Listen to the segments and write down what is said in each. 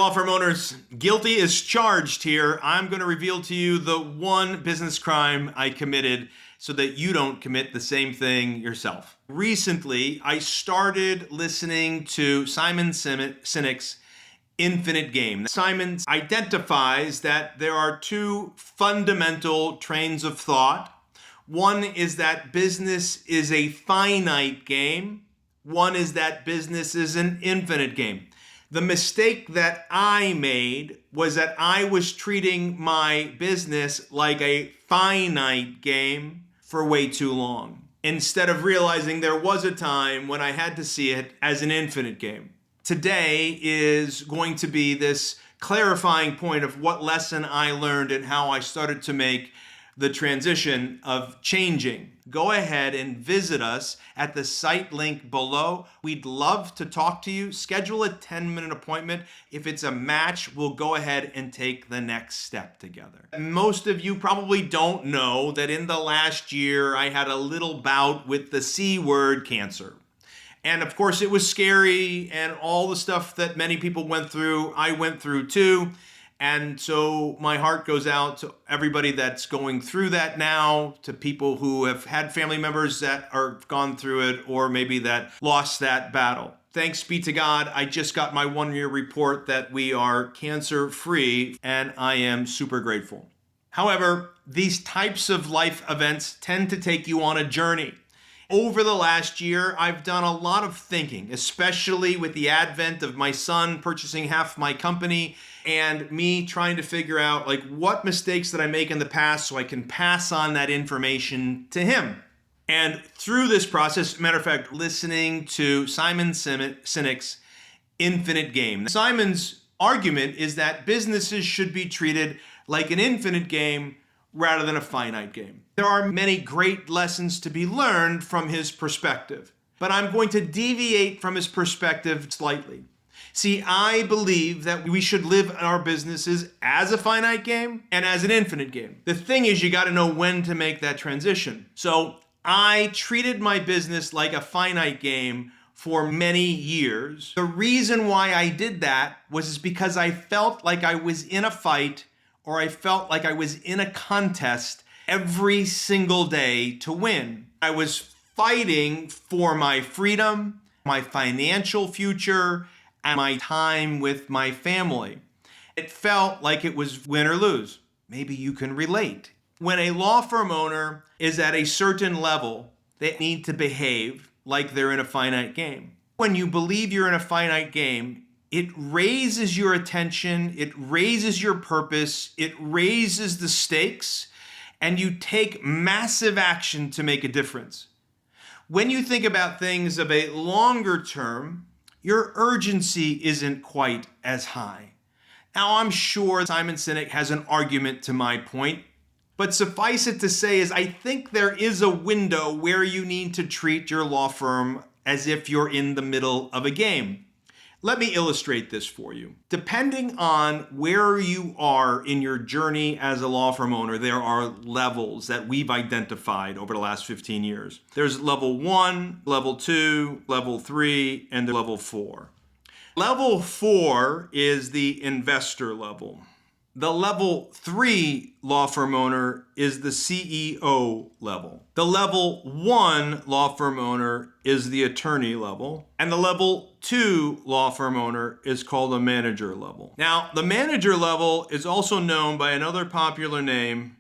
Law firm owners, guilty as charged here. I'm going to reveal to you the one business crime I committed so that you don't commit the same thing yourself. Recently, I started listening to Simon Sinek's Infinite Game. Simon identifies that there are two fundamental trains of thought. One is that business is a finite game. One is that business is an infinite game. The mistake that I made was that I was treating my business like a finite game for way too long, instead of realizing there was a time when I had to see it as an infinite game. Today is going to be this clarifying point of what lesson I learned and how I started to make the transition of changing. Go ahead and visit us at the site link below. We'd love to talk to you. Schedule a 10-minute appointment. If it's a match, we'll go ahead and take the next step together. Most of you probably don't know that in the last year, I had a little bout with the C word, cancer. And of course, it was scary, and all the stuff that many people went through, I went through too. And so my heart goes out to everybody that's going through that now, to people who have had family members that are gone through it, or maybe that lost that battle. Thanks be to God, I just got my 1-year report that we are cancer-free, and I am super grateful. However, these types of life events tend to take you on a journey. Over the last year, I've done a lot of thinking, especially with the advent of my son purchasing half my company and me trying to figure out what mistakes did I make in the past so I can pass on that information to him. And through this process, matter of fact, listening to Simon Sinek's Infinite Game. Simon's argument is that businesses should be treated like an infinite game rather than a finite game. There are many great lessons to be learned from his perspective, but I'm going to deviate from his perspective slightly. See, I believe that we should live our businesses as a finite game and as an infinite game. The thing is, you got to know when to make that transition. So I treated my business like a finite game for many years. The reason why I did that was because I felt like I was in a fight, or I felt like I was in a contest every single day to win. I was fighting for my freedom, my financial future, and my time with my family. It felt like it was win or lose. Maybe you can relate. When a law firm owner is at a certain level, they need to behave like they're in a finite game. When you believe you're in a finite game, it raises your attention, it raises your purpose, it raises the stakes, and you take massive action to make a difference. When you think about things of a longer term, your urgency isn't quite as high. Now, I'm sure Simon Sinek has an argument to my point, but suffice it to say is I think there is a window where you need to treat your law firm as if you're in the middle of a game. Let me illustrate this for you. Depending on where you are in your journey as a law firm owner, there are levels that we've identified over the last 15 years. There's level 1, level 2, level 3, and level 4. Level 4 is the investor level. The level 3 law firm owner is the CEO level. The level 1 law firm owner is the attorney level. And the level 2 law firm owner is called the manager level. Now, the manager level is also known by another popular name.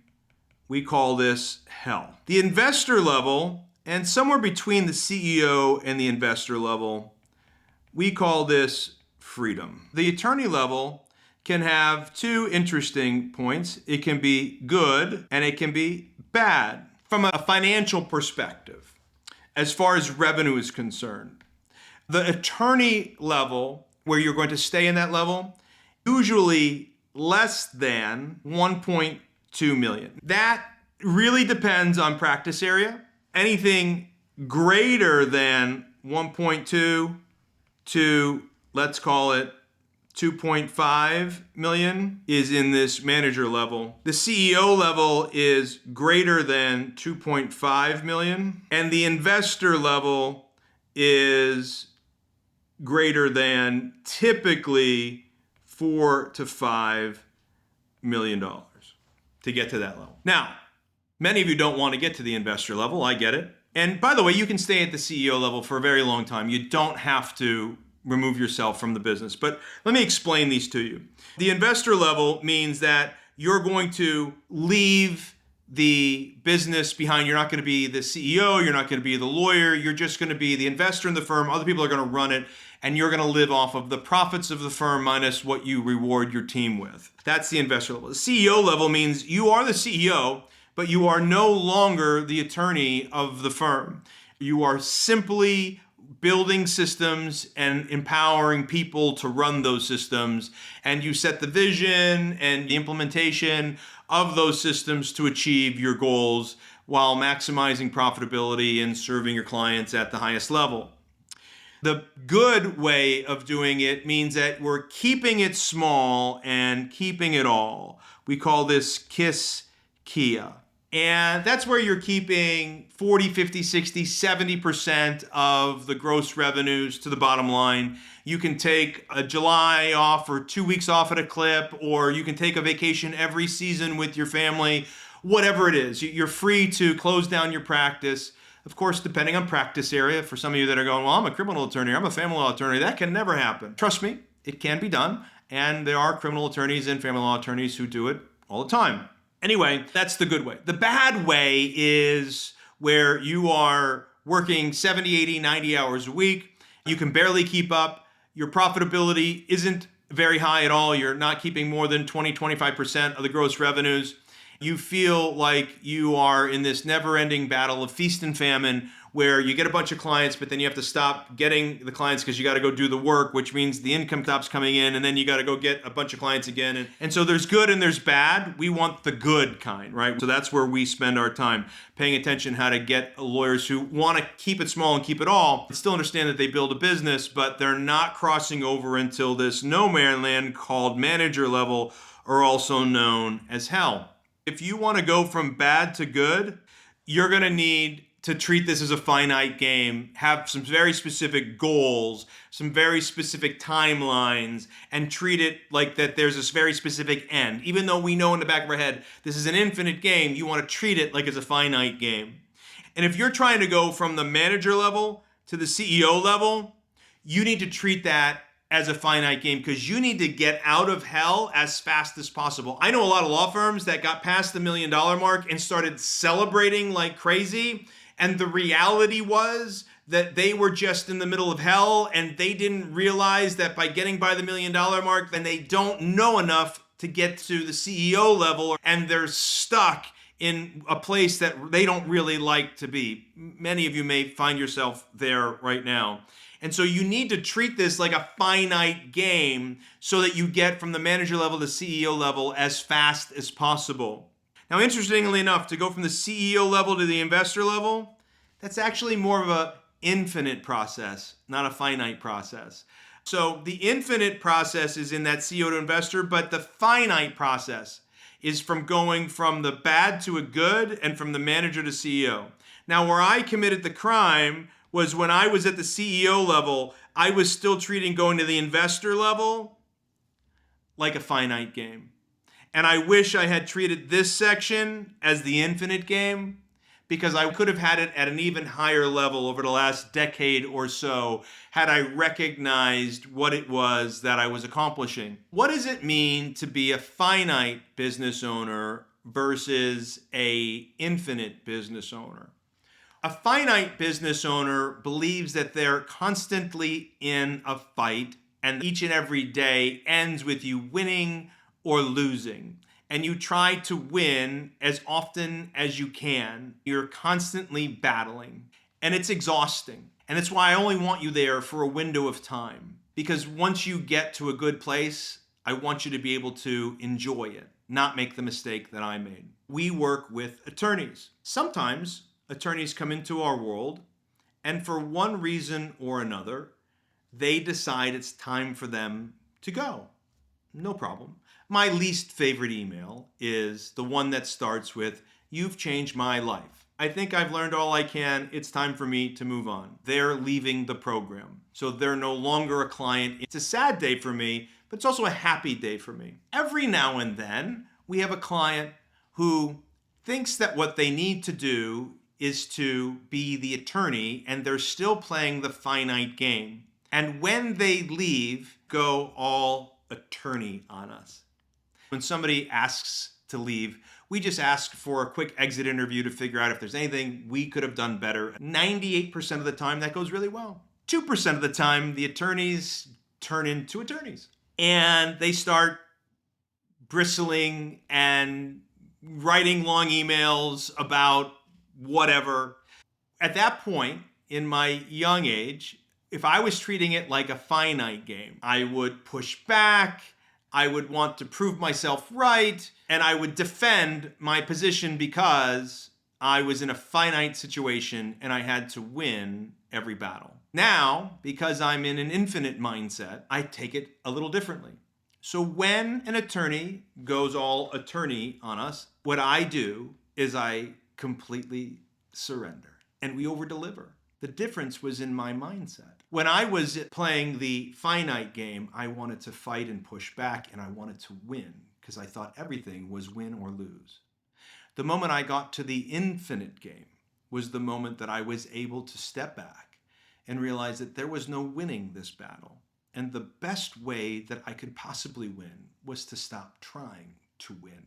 We call this hell. The investor level, and somewhere between the CEO and the investor level, we call this freedom. The attorney level can have two interesting points. It can be good and it can be bad from a financial perspective as far as revenue is concerned. The attorney level, where you're going to stay in that level, usually less than 1.2 million. That really depends on practice area. Anything greater than 1.2 to, let's call it, 2.5 million is in this manager level. The CEO level is greater than 2.5 million, and the investor level is greater than typically $4 to $5 million to get to that level. Now, many of you don't want to get to the investor level. I get it. And by the way, you can stay at the CEO level for a very long time. You don't have to remove yourself from the business. But let me explain these to you. The investor level means that you're going to leave the business behind. You're not going to be the CEO. You're not going to be the lawyer. You're just going to be the investor in the firm. Other people are going to run it. And you're going to live off of the profits of the firm minus what you reward your team with. That's the investor level. The CEO level means you are the CEO, but you are no longer the attorney of the firm. You are simply building systems and empowering people to run those systems. And you set the vision and the implementation of those systems to achieve your goals while maximizing profitability and serving your clients at the highest level. The good way of doing it means that we're keeping it small and keeping it all. We call this KISS Kia. And that's where you're keeping 40, 50, 60, 70% of the gross revenues to the bottom line. You can take a July off or 2 weeks off at a clip, or you can take a vacation every season with your family, whatever it is. You're free to close down your practice. Of course, depending on practice area, for some of you that are going, well, I'm a criminal attorney, I'm a family law attorney, that can never happen. Trust me, it can be done. And there are criminal attorneys and family law attorneys who do it all the time. Anyway, that's the good way. The bad way is where you are working 70, 80, 90 hours a week. You can barely keep up. Your profitability isn't very high at all. You're not keeping more than 20, 25% of the gross revenues. You feel like you are in this never-ending battle of feast and famine where you get a bunch of clients, but then you have to stop getting the clients because you got to go do the work, which means the income stops coming in, and then you got to go get a bunch of clients again. And so there's good and there's bad. We want the good kind, right? So that's where we spend our time, paying attention how to get lawyers who want to keep it small and keep it all, and still understand that they build a business, but they're not crossing over until this no man land called manager level, or also known as hell. If you want to go from bad to good, you're going to need to treat this as a finite game, have some very specific goals, some very specific timelines, and treat it like that there's this very specific end. Even though we know in the back of our head, this is an infinite game, you want to treat it like it's a finite game. And if you're trying to go from the manager level to the CEO level, you need to treat that as a finite game because you need to get out of hell as fast as possible. I know a lot of law firms that got past the $1 million mark and started celebrating like crazy. And the reality was that they were just in the middle of hell and they didn't realize that by getting by the $1 million mark, then they don't know enough to get to the CEO level and they're stuck in a place that they don't really like to be. Many of you may find yourself there right now. And so you need to treat this like a finite game so that you get from the manager level to CEO level as fast as possible. Now, interestingly enough, to go from the CEO level to the investor level, that's actually more of an infinite process, not a finite process. So the infinite process is in that CEO to investor, but the finite process is from going from the bad to a good and from the manager to CEO. Now, where I committed the crime was when I was at the CEO level, I was still treating going to the investor level like a finite game. And I wish I had treated this section as the infinite game because I could have had it at an even higher level over the last decade or so had I recognized what it was that I was accomplishing. What does it mean to be a finite business owner versus an infinite business owner? A finite business owner believes that they're constantly in a fight and each and every day ends with you winning or losing. And you try to win as often as you can. You're constantly battling. And it's exhausting. And it's why I only want you there for a window of time. Because once you get to a good place, I want you to be able to enjoy it, not make the mistake that I made. We work with attorneys. Sometimes attorneys come into our world, and for one reason or another, they decide it's time for them to go. No problem. My least favorite email is the one that starts with, "You've changed my life. I think I've learned all I can. It's time for me to move on. They're leaving the program. So they're no longer a client. It's a sad day for me, but it's also a happy day for me. Every now and then, we have a client who thinks that what they need to do is to be the attorney, and they're still playing the finite game. And when they leave, go all attorney on us. When somebody asks to leave, we just ask for a quick exit interview to figure out if there's anything we could have done better. 98% of the time, that goes really well. 2% of the time, the attorneys turn into attorneys. And they start bristling and writing long emails about whatever. At that point, in my young age, if I was treating it like a finite game, I would push back, I would want to prove myself right, and I would defend my position because I was in a finite situation and I had to win every battle. Now, because I'm in an infinite mindset, I take it a little differently. So when an attorney goes all attorney on us, what I do is I completely surrender and we over-deliver. The difference was in my mindset. When I was playing the finite game, I wanted to fight and push back, and I wanted to win because I thought everything was win or lose. The moment I got to the infinite game was the moment that I was able to step back and realize that there was no winning this battle. And the best way that I could possibly win was to stop trying to win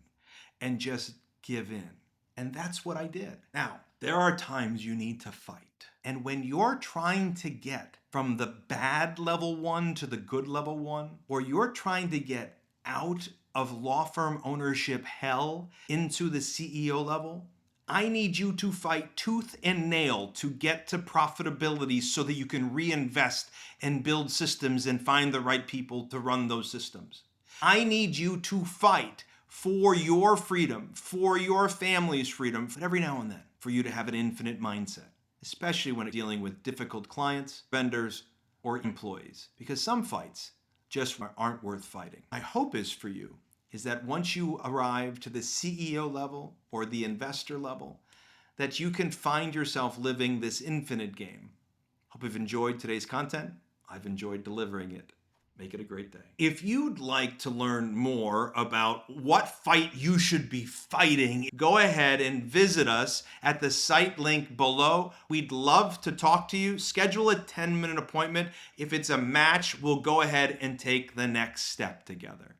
and just give in. And that's what I did. Now, there are times you need to fight. And when you're trying to get from the bad level 1 to the good level 1, or you're trying to get out of law firm ownership hell into the CEO level, I need you to fight tooth and nail to get to profitability so that you can reinvest and build systems and find the right people to run those systems. I need you to fight for your freedom, for your family's freedom, but every now and then for you to have an infinite mindset, especially when dealing with difficult clients, vendors, or employees, because some fights just aren't worth fighting. My hope is for you is that once you arrive to the CEO level or the investor level, that you can find yourself living this infinite game. Hope you've enjoyed today's content. I've enjoyed delivering it. Make it a great day. If you'd like to learn more about what fight you should be fighting, go ahead and visit us at the site link below. We'd love to talk to you. Schedule a 10-minute appointment. If it's a match, we'll go ahead and take the next step together.